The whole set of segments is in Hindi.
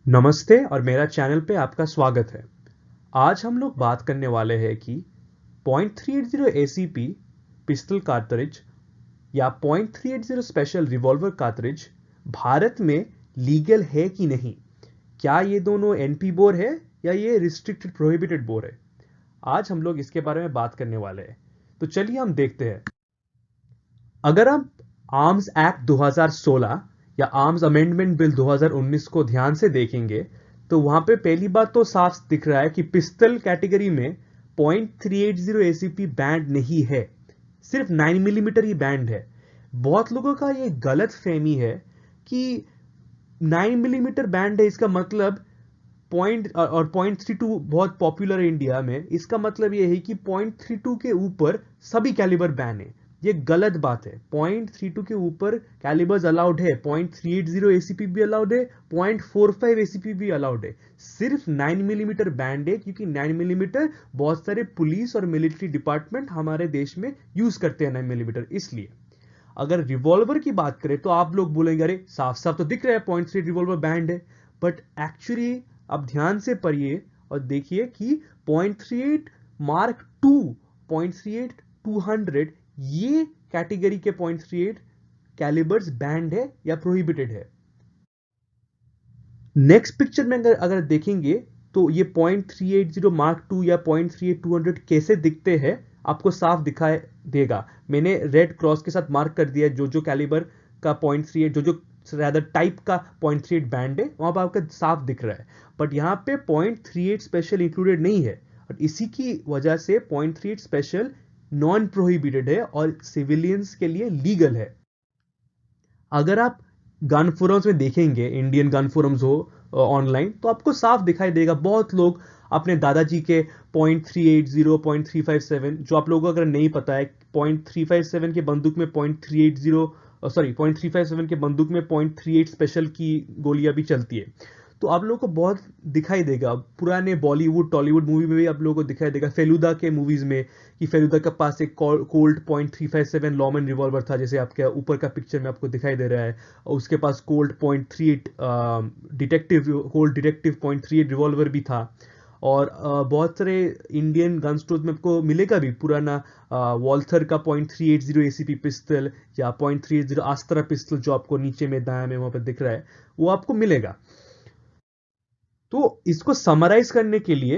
नमस्ते और मेरा चैनल पे आपका स्वागत है। आज हम लोग बात करने वाले हैं कि .380 ACP पिस्टल कार्ट्रिज या .380 स्पेशल रिवॉल्वर कार्ट्रिज भारत में लीगल है कि नहीं। क्या ये दोनों एनपी बोर है या ये रिस्ट्रिक्टेड प्रोहिबिटेड बोर है। आज हम लोग इसके बारे में बात करने वाले हैं। तो चलिए हम देखते हैं। अगर हम आर्म्स एक्ट 2016 या आर्म्स अमेंडमेंट बिल 2019 को ध्यान से देखेंगे तो वहां पे पहली बात तो साफ दिख रहा है कि पिस्टल कैटेगरी में .380 एसीपी बैंड नहीं है, सिर्फ 9 मिलीमीटर ही बैंड है। बहुत लोगों का ये गलत फहमी है कि 9 मिलीमीटर बैंड है, इसका मतलब .32 बहुत पॉपुलर है इंडिया में, इसका मतलब ये है कि .32 के ऊपर सभी कैलिबर बैन है। ये गलत बात है। .32 के ऊपर कैलिबर्स अलाउड है, .380 एसीपी भी अलाउड है, .45 एसीपी भी अलाउड है। सिर्फ 9 मिलीमीटर बैंड है क्योंकि 9 मिलीमीटर बहुत सारे पुलिस और मिलिट्री डिपार्टमेंट हमारे देश में यूज करते हैं 9 मिलीमीटर। इसलिए अगर रिवॉल्वर की बात करें तो आप लोग बोलेंगे अरे साफ साफ तो दिख रहा है .3 रिवॉल्वर बैंड है, बट एक्चुअली अब ध्यान से पढ़िए और देखिए कि .38 मार्क 2, .38 200 ये कैटेगरी के .38 कैलिबर्स बैंड है या प्रोहिबिटेड है। नेक्स्ट पिक्चर में अगर देखेंगे तो ये .380 मार्क 2 या .38 200 कैसे दिखते हैं आपको साफ दिखाई देगा। मैंने रेड क्रॉस के साथ मार्क कर दिया जो जो कैलिबर का .38 जो ज्यादा टाइप का .38 बैंड है वहां पर आपका साफ दिख रहा है, बट यहाँ पे .38 स्पेशल इंक्लूडेड नहीं है और इसी की वजह से .38 स्पेशल नॉन प्रोहिबिटेड है और सिविलियंस के लिए लीगल है। अगर आप गन फोरम्स में देखेंगे, इंडियन गन फोरम्स हो ऑनलाइन, तो आपको साफ दिखाई देगा बहुत लोग अपने दादाजी के .380 .357 जो आप लोगों को अगर नहीं पता है, .357 के बंदूक में .357 के बंदूक में .38 स्पेशल की गोलियां भी चलती है। तो आप लोगों को बहुत दिखाई देगा, पुराने बॉलीवुड टॉलीवुड मूवी में भी आप लोगों को दिखाई देगा, फेलुदा के मूवीज में, कि फेलुदा के पास एक कोल्ट .357 लॉमन रिवॉल्वर था, जैसे आपके ऊपर का पिक्चर में आपको दिखाई दे रहा है, और उसके पास कोल्ट डिटेक्टिव .38 रिवॉल्वर भी था। और बहुत सारे इंडियन गन स्टोर में आपको मिलेगा भी पुराना वॉल्थर का .380 एसीपी पिस्टल या .380 आस्त्रा पिस्टल जो आपको नीचे में दाया में वहां पर दिख रहा है, वो आपको मिलेगा। तो इसको समराइज करने के लिए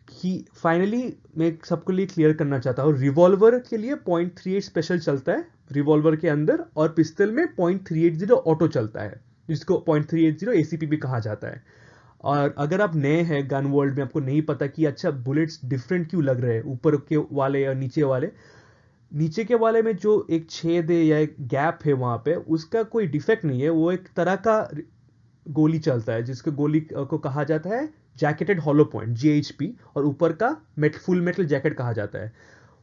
कि फाइनली मैं सबको लिए क्लियर करना चाहता हूं, रिवॉल्वर के लिए .38 स्पेशल चलता है रिवॉल्वर के अंदर, और पिस्टल में .380 ऑटो चलता है जिसको .380 एसीपी भी कहा जाता है। और अगर आप नए हैं गन वर्ल्ड में, आपको नहीं पता कि अच्छा बुलेट्स डिफरेंट क्यों लग रहे हैं ऊपर के वाले और नीचे वाले, नीचे के वाले में जो एक छेद है या एक गैप है वहां पे, उसका कोई डिफेक्ट नहीं है, वो एक तरह का गोली चलता है जिसको गोली को कहा जाता है जैकेटेड हॉलो पॉइंट जीएचपी, और ऊपर का फुल मेटल जैकेट कहा जाता है।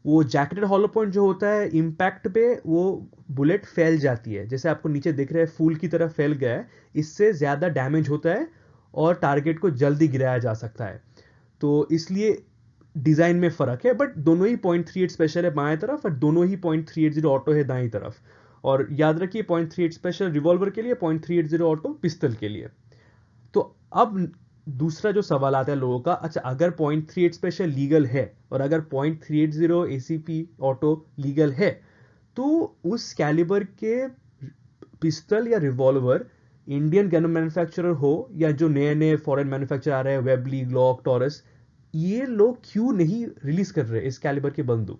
वो जैकेटेड हॉलो पॉइंट जो होता है, इंपैक्ट पे वो बुलेट फैल जाती है, जैसे आपको नीचे दिख रहा है फूल की तरह फैल गया है, इससे ज्यादा डैमेज होता है और टारगेट को जल्दी गिराया जा सकता है। तो इसलिए डिजाइन में फर्क है, बट दोनों ही .38 स्पेशल है बाएं तरफ और दोनों ही .380 ऑटो है दाएं तरफ। और याद रखिए .38 स्पेशल रिवॉल्वर के लिए, .380 ऑटो पिस्टल के लिए। तो अब दूसरा जो सवाल आता है लोगों का, अच्छा अगर .38 स्पेशल लीगल है और अगर .380 एसीपी ऑटो लीगल है, तो उस कैलिबर के पिस्टल या रिवॉल्वर इंडियन गन मैन्युफैक्चरर हो या जो नए नए फॉरेन मैन्युफैक्चर आ रहे हैं, वेबली, ग्लॉक, टॉरस, ये लोग क्यों नहीं रिलीज कर रहे इस कैलिबर के बंदूक।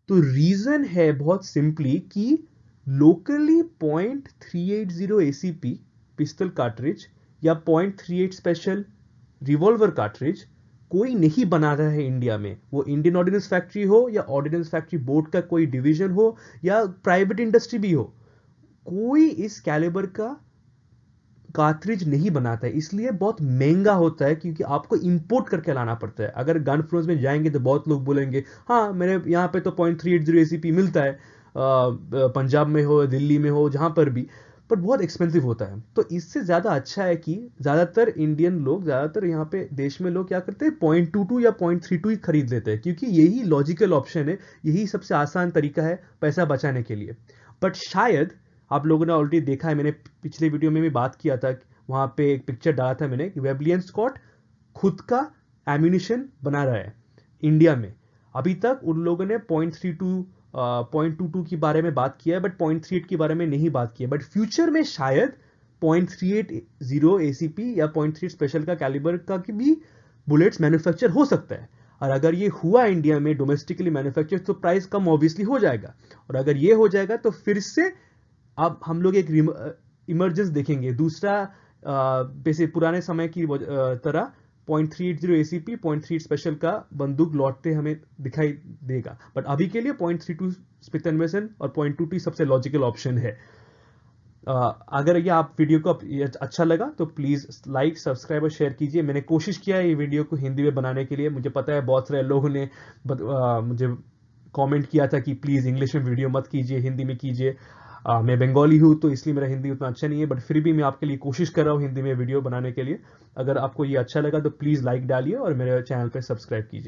तो रीजन है बहुत सिंपली कि लोकली .380 एसीपी पिस्टल कार्ट्रिज या .38 स्पेशल रिवॉल्वर कार्ट्रिज कोई नहीं बना रहा है इंडिया में। वो इंडियन ऑर्डिनेंस फैक्ट्री हो या ऑर्डिनेंस फैक्ट्री बोर्ड का कोई डिवीजन हो या प्राइवेट इंडस्ट्री भी हो, कोई इस कैलिबर का कार्ट्रिज नहीं बनाता है। इसलिए बहुत महंगा होता है क्योंकि आपको इंपोर्ट करके लाना पड़ता है। अगर गन फ्लोर्स में जाएंगे तो बहुत लोग बोलेंगे हाँ मेरे यहाँ पे तो .380 एसीपी मिलता है, पंजाब में हो, दिल्ली में हो, जहां पर भी, बट बहुत एक्सपेंसिव होता है। तो इससे ज्यादा अच्छा है कि ज्यादातर इंडियन लोग, ज्यादातर यहाँ पे देश में लोग क्या करते हैं, .22 या .32 ही खरीद लेते हैं क्योंकि यही लॉजिकल ऑप्शन है, यही सबसे आसान तरीका है पैसा बचाने के लिए। बट शायद आप लोगों ने ऑलरेडी देखा है, मैंने पिछले वीडियो में भी बात किया था, वहां पे एक पिक्चर डाला था मैंने कि वेबलियन स्कॉट खुद का एम्यूनिशन बना रहा है इंडिया में। अभी तक उन लोगों ने 0.22 के बारे में बात किया है, बट 0.38 के बारे में नहीं बात की है। बट फ्यूचर में शायद 0.380 एसीपी या 0.3 स्पेशल का कैलिबर का की भी बुलेट्स मैन्युफैक्चर हो सकता है। और अगर ये हुआ इंडिया में डोमेस्टिकली मैन्युफैक्चर, तो प्राइस कम ऑब्वियसली हो जाएगा। और अगर ये हो जाएगा तो फिर से अब हम लोग एक इमरजेंस देखेंगे, दूसरा वैसे पुराने समय की तरह 0.380 एसीपी 0.3 स्पेशल का बंदूक लौटते हमें दिखाई देगा। बट अभी के लिए 0.32 स्मिथ एंड वेसन और 0.22 सबसे लॉजिकल ऑप्शन है। अगर ये आप वीडियो को अच्छा लगा तो प्लीज लाइक, सब्सक्राइब और शेयर कीजिए। मैंने कोशिश किया है ये वीडियो को हिंदी में बनाने के लिए। मुझे पता है बहुत सारे लोगों ने मुझे कमेंट किया था कि प्लीज इंग्लिश में वीडियो मत कीजिए, हिंदी में कीजिए। मैं बंगाली हूँ तो इसलिए मेरा हिंदी उतना अच्छा नहीं है, बट फिर भी मैं आपके लिए कोशिश कर रहा हूँ हिंदी में वीडियो बनाने के लिए। अगर आपको ये अच्छा लगा तो प्लीज लाइक डालिए और मेरे चैनल पर सब्सक्राइब कीजिए।